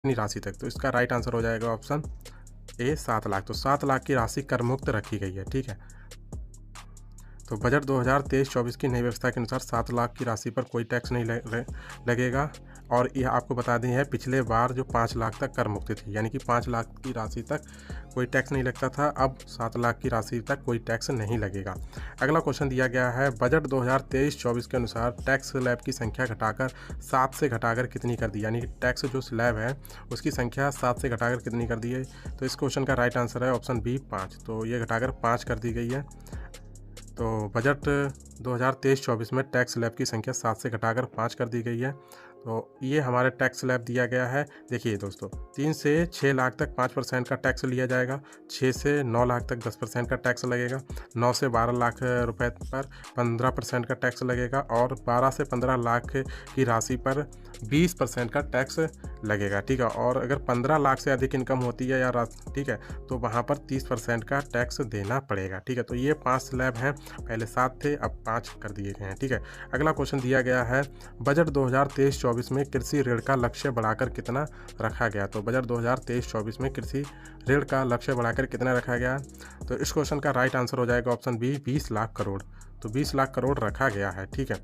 कितनी राशि तक। तो इसका राइट आंसर हो जाएगा ऑप्शन ए 7 लाख। तो 7 लाख की राशि कर मुक्त रखी गई है, ठीक है। तो बजट 2023-24 की नई व्यवस्था के अनुसार 7 लाख की राशि पर कोई टैक्स नहीं लगेगा। और यह आपको बता दें है पिछले बार जो 5 लाख तक कर मुक्ति थी, यानी कि 5 लाख की राशि तक कोई टैक्स नहीं लगता था, अब 7 लाख की राशि तक कोई टैक्स नहीं लगेगा। अगला क्वेश्चन दिया गया है बजट 2023-24 के अनुसार टैक्स स्लैब की संख्या घटाकर 7 से घटाकर कितनी कर दी, यानी कि टैक्स जो स्लैब है उसकी संख्या 7 से घटाकर कितनी कर दी है। तो इस क्वेश्चन का राइट आंसर है ऑप्शन बी 5। तो ये घटाकर 5 कर दी गई है। तो बजट 2023-24 में टैक्स स्लैब की संख्या 7 से घटाकर 5 कर दी गई है। तो ये हमारे टैक्स स्लैब दिया गया है। देखिए दोस्तों, 3 से 6 लाख तक 5% का टैक्स लिया जाएगा, 6 से 9 लाख तक 10% का टैक्स लगेगा, 9 से 12 लाख रुपए पर 15% का टैक्स लगेगा और 12 से 15 लाख की राशि पर 20% का टैक्स लगेगा, ठीक है। और अगर 15 लाख से अधिक इनकम होती है या ठीक है, तो वहाँ पर 30% का टैक्स देना पड़ेगा, ठीक है। तो ये 5 स्लैब हैं, पहले 7 थे अब 5 कर दिए गए हैं, ठीक है। अगला क्वेश्चन दिया गया है बजट 2023-24 में कृषि ऋण का लक्ष्य बढ़ाकर कितना रखा गया। तो बजट 2023-24 में कृषि ऋण का लक्ष्य बढ़ाकर कितना रखा गया। तो इस क्वेश्चन का राइट आंसर हो जाएगा ऑप्शन बी 20 लाख करोड़। तो 20 लाख करोड़ रखा गया है, ठीक है।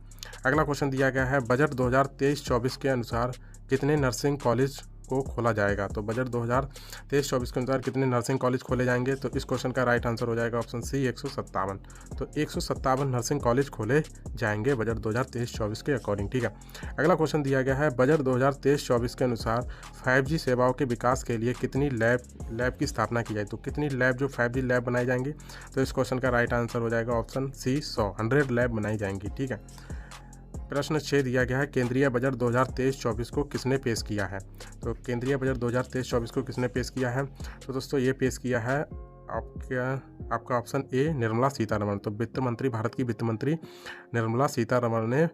अगला क्वेश्चन दिया गया है बजट 2023-24 के अनुसार कितने नर्सिंग कॉलेज को खोला जाएगा। तो बजट 2023-24 के अनुसार कितने नर्सिंग कॉलेज खोले जाएंगे। तो इस क्वेश्चन का राइट आंसर हो जाएगा ऑप्शन सी 157। तो 157 नर्सिंग कॉलेज खोले जाएंगे बजट 2023-24 के अकॉर्डिंग, ठीक है। अगला क्वेश्चन दिया गया है बजट 2023-24 के अनुसार 5G सेवाओं के विकास के लिए कितनी लैब की स्थापना की जाए। तो कितनी लैब जो 5G लैब बनाई जाएंगी। तो इस क्वेश्चन का राइट आंसर हो जाएगा ऑप्शन सी 100 लैब बनाई जाएंगी, ठीक है। प्रश्न 6 दिया गया है केंद्रीय बजट 2023-24 को किसने पेश किया है। तो केंद्रीय बजट 2023-24 को किसने पेश किया है। तो दोस्तों ये पेश किया है आपका ऑप्शन ए निर्मला सीतारमण। तो वित्त मंत्री, भारत की वित्त मंत्री निर्मला सीतारमण ने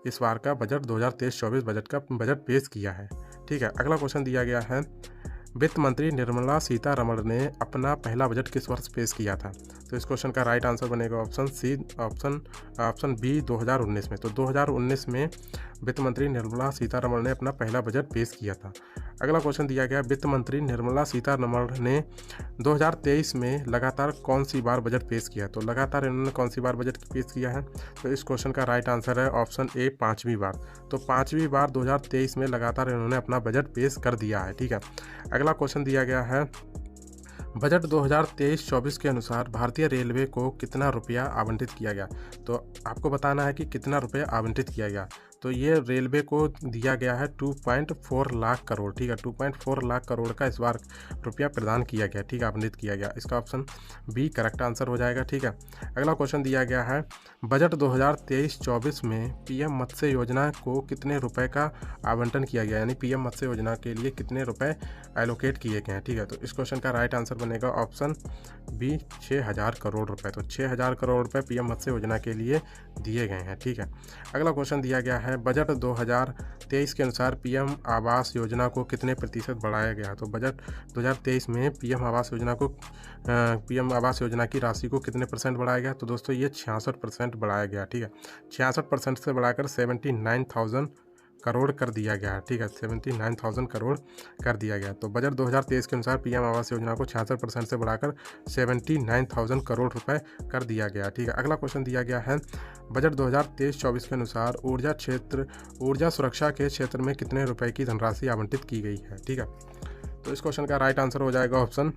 इस बार का बजट 2023-24 बजट पेश किया है, ठीक है। अगला क्वेश्चन दिया गया है वित्त मंत्री निर्मला सीतारमण ने अपना पहला बजट किस वर्ष पेश किया था। तो इस क्वेश्चन का राइट आंसर बनेगा ऑप्शन सी ऑप्शन बी 2019 में। तो 2019 में वित्त मंत्री निर्मला सीतारमण ने अपना पहला बजट पेश किया था। अगला क्वेश्चन दिया गया वित्त मंत्री निर्मला सीतारमण ने 2023 में लगातार कौन सी बार बजट पेश किया। तो लगातार इन्होंने कौन सी बार बजट पेश किया है। तो इस क्वेश्चन का राइट आंसर है ऑप्शन ए 5वीं बार। तो 5वीं बार 2023 में लगातार इन्होंने अपना बजट पेश कर दिया है, ठीक है। अगला क्वेश्चन दिया गया है बजट 2023-24 के अनुसार भारतीय रेलवे को कितना रुपया आवंटित किया गया। तो आपको बताना है कि कितना रुपया आवंटित किया गया। तो ये रेलवे को दिया गया है 2.4 लाख करोड़, ठीक है। 2.4 लाख करोड़ का इस बार रुपया प्रदान किया गया, ठीक है, आवंटित किया गया। इसका ऑप्शन बी करेक्ट आंसर हो जाएगा, ठीक है। अगला क्वेश्चन दिया गया है बजट 2023-24 में पीएम मत्स्य योजना को कितने रुपए का आवंटन किया गया, यानी पीएम मत्स्य योजना के लिए कितने रुपए एलोकेट किए गए हैं, ठीक है। तो इस क्वेश्चन का राइट आंसर बनेगा ऑप्शन बी 6000 करोड़ रुपए। तो 6000 करोड़ रुपए पीएम मत्स्य योजना के लिए दिए गए हैं, ठीक है। अगला क्वेश्चन दिया गया है बजट 2023 के अनुसार पीएम आवास योजना को कितने प्रतिशत बढ़ाया गया। तो बजट 2023 में पीएम आवास योजना की राशि को कितने % बढ़ाया गया। तो दोस्तों ये 66% बढ़ाया गया, ठीक है। 66% से बढ़ाकर 79,000 करोड़ कर दिया गया, ठीक है। 79,000 करोड़ कर दिया गया। तो बजट 2023 के अनुसार पीएम आवास योजना को 66% से बढ़ाकर 79,000 करोड़ रुपए कर दिया गया, ठीक है। अगला क्वेश्चन दिया गया है बजट 2023-24 के अनुसार ऊर्जा सुरक्षा के क्षेत्र में कितने रुपए की धनराशि आवंटित की गई है, ठीक है। तो इस क्वेश्चन का राइट आंसर हो जाएगा ऑप्शन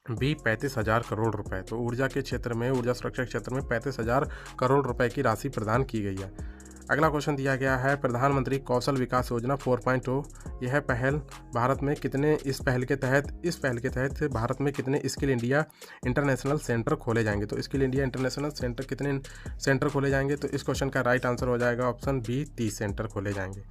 बी 35,000 करोड़ रुपए। तो ऊर्जा सुरक्षा के क्षेत्र में 35,000 करोड़ रुपए की राशि प्रदान की गई है। अगला क्वेश्चन दिया गया है प्रधानमंत्री कौशल विकास योजना 4.0 यह पहल भारत में कितने इस पहल के तहत भारत में कितने स्किल इंडिया इंटरनेशनल सेंटर खोले जाएंगे। तो स्किल इंडिया इंटरनेशनल सेंटर कितने सेंटर खोले जाएंगे। तो इस क्वेश्चन का राइट आंसर हो जाएगा ऑप्शन बी 30 सेंटर खोले जाएंगे।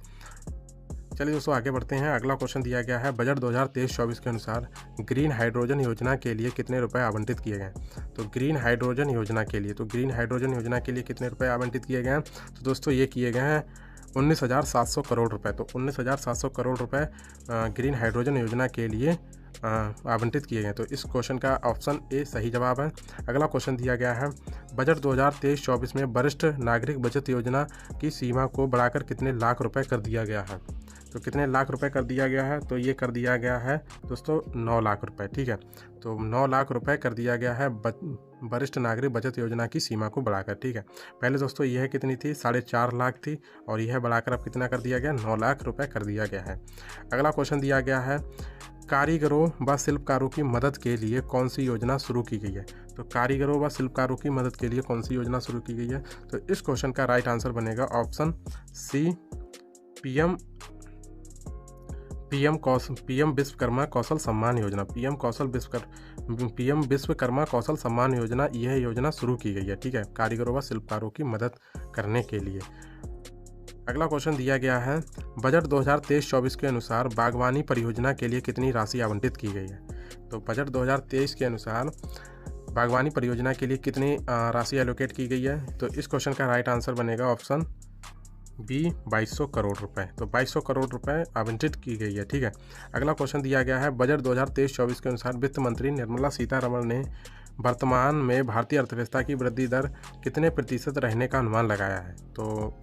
चलिए दोस्तों आगे बढ़ते हैं। अगला क्वेश्चन दिया गया है बजट 2023-24 के अनुसार ग्रीन हाइड्रोजन योजना के लिए कितने रुपए आवंटित किए गए। तो ग्रीन हाइड्रोजन योजना के लिए कितने रुपए आवंटित किए गए हैं। तो दोस्तों ये किए गए हैं 19,700 करोड़ रुपए। तो 19,700 करोड़ रुपए ग्रीन हाइड्रोजन योजना के लिए आवंटित किए गए। तो इस क्वेश्चन का ऑप्शन ए सही जवाब है। अगला क्वेश्चन दिया गया है बजट 2023-24 में वरिष्ठ नागरिक बचत योजना की सीमा को बढ़ाकर कितने लाख रुपए कर दिया गया है। तो कितने लाख रुपए कर दिया गया है, तो ये कर दिया गया है दोस्तों 9 लाख रुपए, ठीक है। तो 9 लाख रुपए कर दिया गया है वरिष्ठ नागरिक बचत योजना की सीमा को बढ़ाकर, ठीक है। पहले दोस्तों यह कितनी थी, 4.5 लाख थी, और यह बढ़ाकर अब कितना कर दिया गया, 9 लाख रुपए कर दिया गया है। अगला क्वेश्चन दिया गया है, कारीगरों व शिल्पकारों की मदद के लिए कौन सी योजना शुरू की गई है। तो कारीगरों व शिल्पकारों की मदद के लिए कौन सी योजना शुरू की गई है, तो इस क्वेश्चन का राइट आंसर बनेगा ऑप्शन सी, पीएम विश्वकर्मा कौशल सम्मान योजना। पीएम विश्वकर्मा कौशल सम्मान योजना, यह योजना शुरू की गई है, ठीक है, कारीगरों व शिल्पकारों की मदद करने के लिए। अगला क्वेश्चन दिया गया है, बजट 2023-24 के अनुसार बागवानी परियोजना के लिए कितनी राशि आवंटित की गई है। तो बजट 2023 के अनुसार बागवानी परियोजना के लिए कितनी राशि एलोकेट की गई है, तो इस क्वेश्चन का राइट आंसर बनेगा ऑप्शन बी, 2200 करोड़ रुपए। तो 2200 करोड़ रुपए आवंटित की गई है, ठीक है। अगला क्वेश्चन दिया गया है, बजट 2023-24 के अनुसार वित्त मंत्री निर्मला सीतारमण ने वर्तमान में भारतीय अर्थव्यवस्था की वृद्धि दर कितने प्रतिशत रहने का अनुमान लगाया है। तो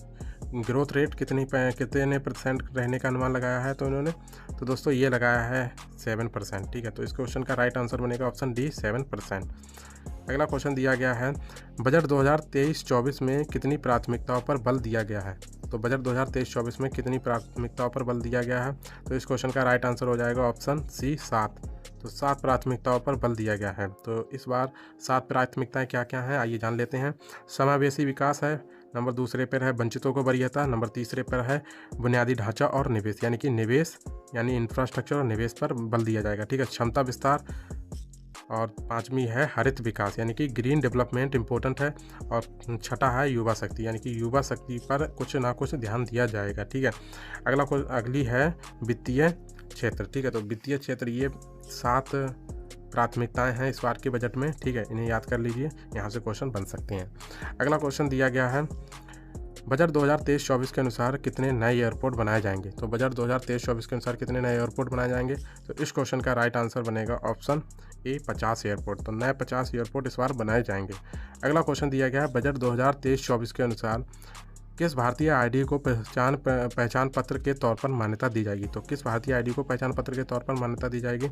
ग्रोथ रेट कितने % रहने का अनुमान लगाया है तो इन्होंने, तो दोस्तों ये लगाया है 7%, ठीक है। तो इस क्वेश्चन का राइट आंसर बनेगा ऑप्शन डी, 7%। अगला क्वेश्चन दिया गया है, बजट 2023-24 में कितनी प्राथमिकताओं पर बल दिया गया है। तो बजट 2023-24 में कितनी प्राथमिकताओं पर बल दिया गया है, तो इस क्वेश्चन का राइट आंसर हो जाएगा ऑप्शन सी, 7। तो 7 प्राथमिकताओं पर बल दिया गया है। तो इस बार 7 प्राथमिकताएं क्या क्या हैं, आइए जान लेते हैं। समावेशी विकास है, नंबर दूसरे पर है वंचितों को वरीयता, नंबर तीसरे पर है बुनियादी ढांचा और निवेश, यानी इंफ्रास्ट्रक्चर और निवेश पर बल दिया जाएगा, ठीक है। क्षमता विस्तार, और 5वीं है हरित विकास, यानी कि ग्रीन डेवलपमेंट इंपॉर्टेंट है, और छठा है युवा शक्ति, यानी कि युवा शक्ति पर कुछ ना कुछ ध्यान दिया जाएगा, ठीक है। अगली है वित्तीय क्षेत्र, ठीक है। तो वित्तीय क्षेत्र, ये 7 प्राथमिकताएं हैं इस बार के बजट में, ठीक है, इन्हें याद कर लीजिए, यहाँ से क्वेश्चन बन सकते हैं। अगला क्वेश्चन दिया गया है, बजट 2023-24 के अनुसार कितने नए एयरपोर्ट बनाए जाएंगे। तो बजट 2023-24 के अनुसार कितने नए एयरपोर्ट बनाए जाएंगे, तो इस क्वेश्चन का राइट आंसर बनेगा ऑप्शन ए, 50 एयरपोर्ट। तो नए 50 एयरपोर्ट इस बार बनाए जाएंगे। अगला क्वेश्चन दिया गया है, बजट 2023-24 के अनुसार किस भारतीय आईडी को पहचान पत्र के तौर पर मान्यता दी जाएगी। तो किस भारतीय आईडी को पहचान पत्र के तौर पर मान्यता दी जाएगी,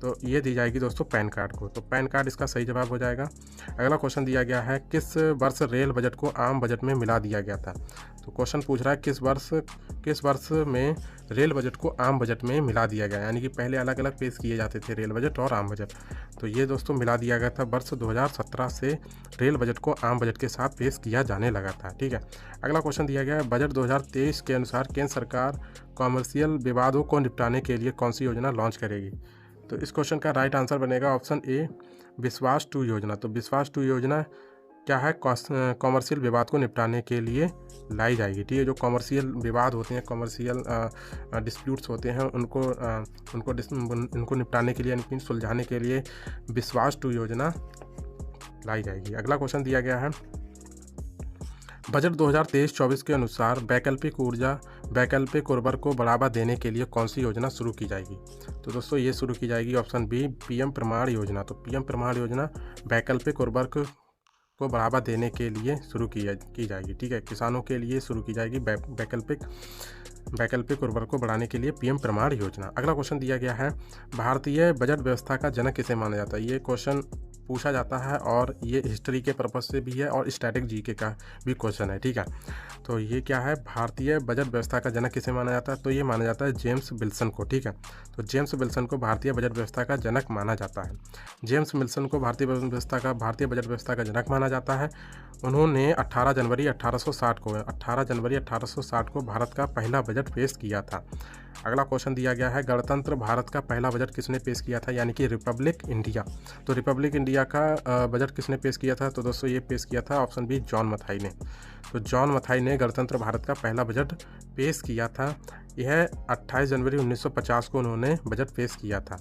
तो ये दी जाएगी दोस्तों पैन कार्ड को। तो पैन कार्ड इसका सही जवाब हो जाएगा। अगला क्वेश्चन दिया गया है, किस वर्ष रेल बजट को आम बजट में मिला दिया गया था। तो क्वेश्चन पूछ रहा है किस वर्ष में रेल बजट को आम बजट में मिला दिया गया, यानी कि पहले अलग अलग पेश किए जाते थे रेल बजट और आम बजट, तो ये दोस्तों मिला दिया गया था वर्ष 2017 से रेल बजट को आम बजट के साथ पेश किया जाने लगा था, ठीक है। अगला क्वेश्चन दिया गया है, बजट 2023 के अनुसार केंद्र सरकार कॉमर्शियल विवादों को निपटाने के लिए कौन सी योजना लॉन्च करेगी। तो इस क्वेश्चन का राइट आंसर बनेगा ऑप्शन ए, विश्वास 2 योजना। तो विश्वास 2 योजना क्या है, कॉमर्शियल विवाद को निपटाने के लिए लाई जाएगी, ठीक है। जो कॉमर्शियल विवाद होते हैं, कॉमर्शियल डिस्प्यूट्स होते हैं, उनको निपटाने के लिए, यानी सुलझाने के लिए विश्वास 2 योजना लाई जाएगी। अगला क्वेश्चन दिया गया है, बजट 2023-24 के अनुसार वैकल्पिक उर्वरक को बढ़ावा देने के लिए कौन सी योजना शुरू की जाएगी। तो दोस्तों ये शुरू की जाएगी ऑप्शन बी, पीएम प्रमाण योजना। तो पीएम प्रमाण योजना वैकल्पिक उर्वरक को बढ़ावा देने के लिए शुरू की जाएगी, ठीक है। किसानों के लिए शुरू की जाएगी वैकल्पिक उर्वरक को बढ़ाने के लिए पीएम प्रमाण योजना। अगला क्वेश्चन दिया गया है, भारतीय बजट व्यवस्था का जनक किसे माना जाता है। ये क्वेश्चन पूछा जाता है, और ये हिस्ट्री के पर्पज से भी है और स्टैटिक जीके का भी क्वेश्चन है, ठीक है। तो ये क्या है, भारतीय बजट व्यवस्था का जनक किसे माना जाता है, तो ये माना जाता है जेम्स विल्सन को, ठीक है। तो जेम्स विल्सन को भारतीय बजट व्यवस्था का जनक माना जाता है। जेम्स विल्सन को भारतीय बजट व्यवस्था का जनक माना जाता है। उन्होंने 18 जनवरी 1860 को भारत का पहला बजट पेश किया था। अगला क्वेश्चन दिया गया है, गणतंत्र भारत का पहला बजट किसने पेश किया था, यानी कि रिपब्लिक इंडिया। तो रिपब्लिक इंडिया का बजट किसने पेश किया था, तो दोस्तों ये पेश किया था ऑप्शन बी, जॉन मथाई ने। तो जॉन मथाई ने गणतंत्र भारत का पहला बजट पेश किया था। यह 28 जनवरी 1950 को उन्होंने बजट पेश किया था।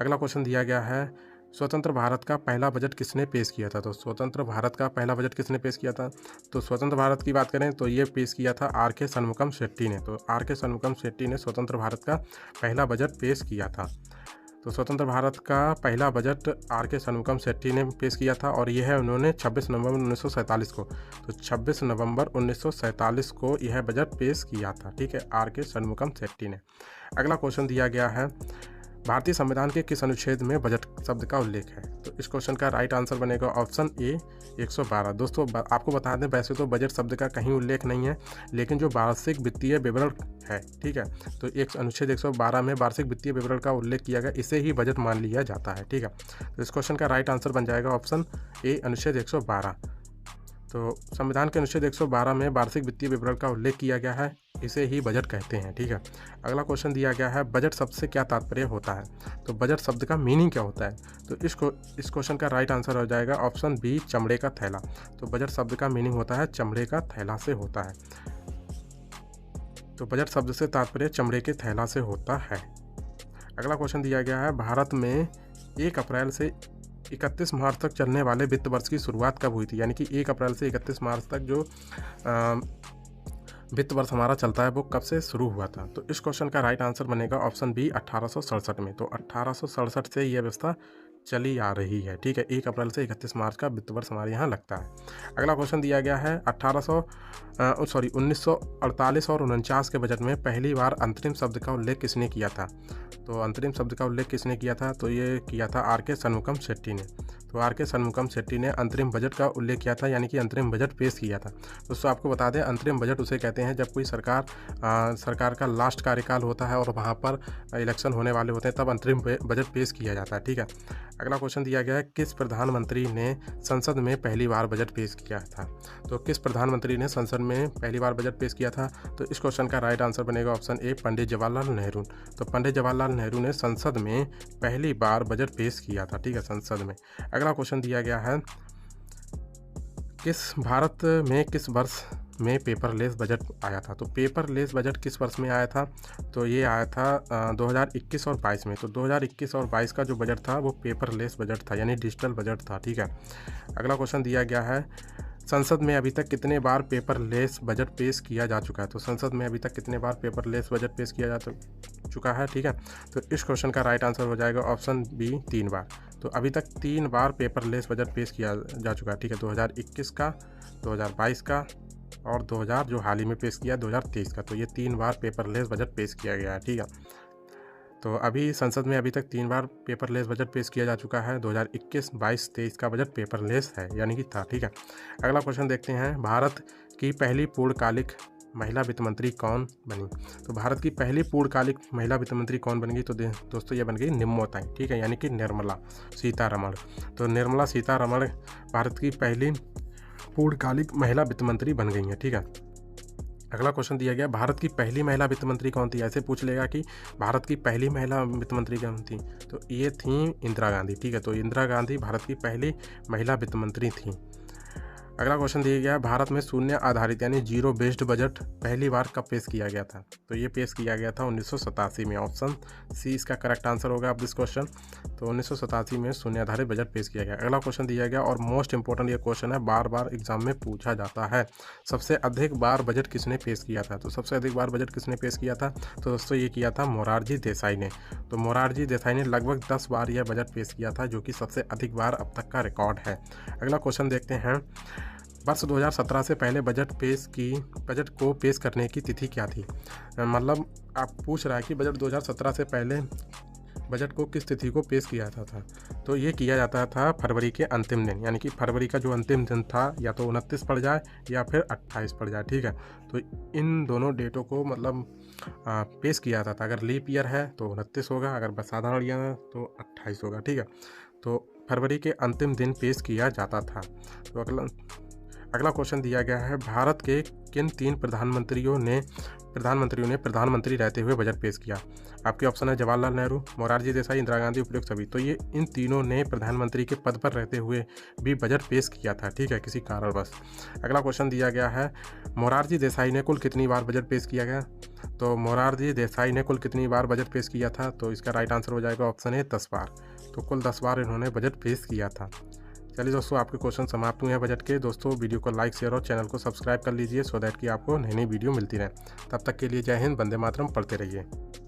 अगला क्वेश्चन दिया गया है, स्वतंत्र भारत का पहला बजट किसने पेश किया था। तो स्वतंत्र भारत का पहला बजट किसने पेश किया था, तो स्वतंत्र भारत की बात करें तो ये पेश किया था आर.के. षणमुगम शेट्टी ने। तो आर.के. षणमुगम शेट्टी ने स्वतंत्र भारत का पहला बजट पेश किया था। तो स्वतंत्र भारत का पहला बजट आर.के. षणमुगम शेट्टी ने पेश किया था और यह उन्होंने 26 नवंबर 1947 को, तो 26 नवंबर 1947 को यह बजट पेश किया था, ठीक है, आर.के. षणमुगम शेट्टी ने। अगला क्वेश्चन दिया गया है, भारतीय संविधान के किस अनुच्छेद में बजट शब्द का उल्लेख है? तो इस क्वेश्चन का राइट आंसर बनेगा ऑप्शन ए 112। दोस्तों आपको बता दें, वैसे तो बजट शब्द का कहीं उल्लेख नहीं है, लेकिन जो वार्षिक वित्तीय विवरण है, ठीक है, तो एक अनुच्छेद 112 में वार्षिक वित्तीय विवरण का उल्लेख किया गया, इसे ही बजट मान लिया जाता है, ठीक है। तो इस क्वेश्चन का राइट आंसर बन जाएगा ऑप्शन ए अनुच्छेद 112। तो संविधान के अनुच्छेद 112 में वार्षिक वित्तीय विवरण का उल्लेख किया गया है, इसे ही बजट कहते हैं, ठीक है। अगला क्वेश्चन दिया गया है, बजट शब्द से क्या तात्पर्य होता है? तो बजट शब्द का मीनिंग क्या होता है? तो इस क्वेश्चन का राइट आंसर हो जाएगा ऑप्शन बी चमड़े का थैला। तो बजट शब्द का मीनिंग होता है चमड़े का थैला से होता है। तो बजट शब्द से तात्पर्य चमड़े के थैला से होता है। अगला क्वेश्चन दिया गया है, भारत में 1 अप्रैल से 31 मार्च तक चलने वाले वित्त वर्ष की शुरुआत कब हुई थी? यानी कि 1 अप्रैल से 31 मार्च तक जो वित्त वर्ष हमारा चलता है वो कब से शुरू हुआ था? तो इस क्वेश्चन का राइट आंसर बनेगा ऑप्शन बी 1867 में। तो 1867 से ये व्यवस्था चली आ रही है, ठीक है। 1 अप्रैल से 31 मार्च का वित्त वर्ष हमारे यहाँ लगता है। अगला क्वेश्चन दिया गया है, 1948 और 49 के बजट में पहली बार अंतरिम शब्द का उल्लेख किसने किया था? तो अंतरिम शब्द का उल्लेख किसने किया था? तो ये किया था आर.के. षणमुगम शेट्टी ने। तो आर.के. षणमुगम शेट्टी ने अंतरिम बजट का उल्लेख किया था, यानी कि अंतरिम बजट पेश किया था। दोस्तों आपको बता दें, अंतरिम बजट उसे कहते हैं जब कोई सरकार का लास्ट कार्यकाल होता है और वहाँ पर इलेक्शन होने वाले होते हैं, तब अंतरिम बजट पेश किया जाता है, ठीक है। अगला क्वेश्चन दिया गया है, किस प्रधानमंत्री ने संसद में पहली बार बजट पेश किया था? तो किस प्रधानमंत्री ने संसद में पहली बार बजट पेश किया था? तो इस क्वेश्चन का राइट आंसर बनेगा ऑप्शन ए पंडित जवाहरलाल नेहरू। तो पंडित जवाहरलाल नेहरू ने संसद में पहली बार बजट पेश किया था, ठीक है, संसद में। अगला क्वेश्चन दिया गया है, भारत में किस वर्ष में पेपरलेस बजट आया था? तो पेपरलेस बजट किस वर्ष में आया था? तो ये आया था 2021 और 22 में। तो 2021 और 22 का जो बजट था वो पेपरलेस बजट था, यानी डिजिटल बजट था, ठीक है। अगला क्वेश्चन दिया गया है, संसद में अभी तक कितने बार पेपरलेस बजट पेश किया जा चुका है? तो संसद में अभी तक कितने बार पेपरलेस बजट पेश किया जा चुका है, ठीक है। तो इस क्वेश्चन का राइट आंसर हो जाएगा ऑप्शन बी 3 बार। तो अभी तक 3 बार पेपरलेस बजट पेश किया जा चुका है, ठीक है। 2021 का, 2022 का और 2000 जो हाल ही में पेश किया 2023 का। तो ये 3 बार पेपरलेस बजट पेश किया गया है, ठीक है। तो अभी संसद में अभी तक 3 बार पेपरलेस बजट पेश किया जा चुका है। 2021, 22, 23 का बजट पेपरलेस है, यानी कि था, ठीक है। अगला क्वेश्चन देखते हैं, भारत की पहली पूर्णकालिक महिला वित्त मंत्री कौन बनी? तो भारत की पहली पूर्णकालिक महिला वित्त मंत्री कौन बन गई? तो दोस्तों ये बन गई निम्मोताई, ठीक है, यानी कि निर्मला सीतारमण। तो निर्मला सीतारमण भारत की पहली पूर्णकालिक महिला वित्त मंत्री बन गई हैं, ठीक है। अगला क्वेश्चन दिया गया, भारत की पहली महिला वित्त मंत्री कौन थी? ऐसे पूछ लेगा कि भारत की पहली महिला वित्त मंत्री कौन थी? तो ये थी इंदिरा गांधी, ठीक है। तो इंदिरा गांधी भारत की पहली महिला वित्त मंत्री थी। अगला क्वेश्चन दिया गया, भारत में शून्य आधारित यानी जीरो बेस्ड बजट पहली बार कब पेश किया गया था? तो ये पेश किया गया था 1987 में। ऑप्शन सी इसका करेक्ट आंसर होगा अब दिस क्वेश्चन। तो 1987 में शून्य आधारित बजट पेश किया गया। अगला क्वेश्चन दिया गया और मोस्ट इंपॉर्टेंट ये क्वेश्चन है, बार बार एग्जाम में पूछा जाता है, सबसे अधिक बार बजट किसने पेश किया था? तो सबसे अधिक बार बजट किसने पेश किया था? तो दोस्तों ये किया था मोरारजी देसाई ने। तो मोरारजी देसाई ने लगभग 10 बार यह बजट पेश किया था, जो कि सबसे अधिक बार अब तक का रिकॉर्ड है। अगला क्वेश्चन देखते हैं, वर्ष 2017 से पहले बजट को पेश करने की तिथि क्या थी? मतलब आप पूछ रहा है कि बजट 2017 से पहले बजट को किस तिथि को पेश किया जाता था? तो ये किया जाता था फरवरी के अंतिम दिन, यानी कि फरवरी का जो अंतिम दिन था या तो 29 पड़ जाए या फिर 28 पड़ जाए, ठीक है। तो इन दोनों डेटों को मतलब पेश किया जाता था। अगर लीप ईयर है तो 29 होगा, अगर साधारण ईयर है तो 28 होगा, ठीक है। तो फरवरी के अंतिम दिन पेश किया जाता था। तो अगला क्वेश्चन दिया गया है, भारत के किन 3 प्रधानमंत्रियों ने प्रधानमंत्री रहते हुए बजट पेश किया? आपके ऑप्शन है जवाहरलाल नेहरू, मोरारजी देसाई, इंदिरा गांधी, उपयुक्त सभी। तो ये इन तीनों ने प्रधानमंत्री के पद पर रहते हुए भी बजट पेश किया था, ठीक है, किसी कारणवश। अगला क्वेश्चन दिया गया है, मोरारजी देसाई ने कुल कितनी बार बजट पेश किया गया? तो मोरारजी देसाई ने कुल कितनी बार बजट पेश किया था? तो इसका राइट आंसर हो जाएगा ऑप्शन ए 10 बार। तो कुल 10 बार इन्होंने बजट पेश किया था। चलिए दोस्तों, आपके क्वेश्चन समाप्त हुए हैं बजट के। दोस्तों वीडियो को लाइक, शेयर और चैनल को सब्सक्राइब कर लीजिए, सो दैट कि आपको नई वीडियो मिलती रहे। तब तक के लिए जय हिंद, वंदे मातरम, पढ़ते रहिए।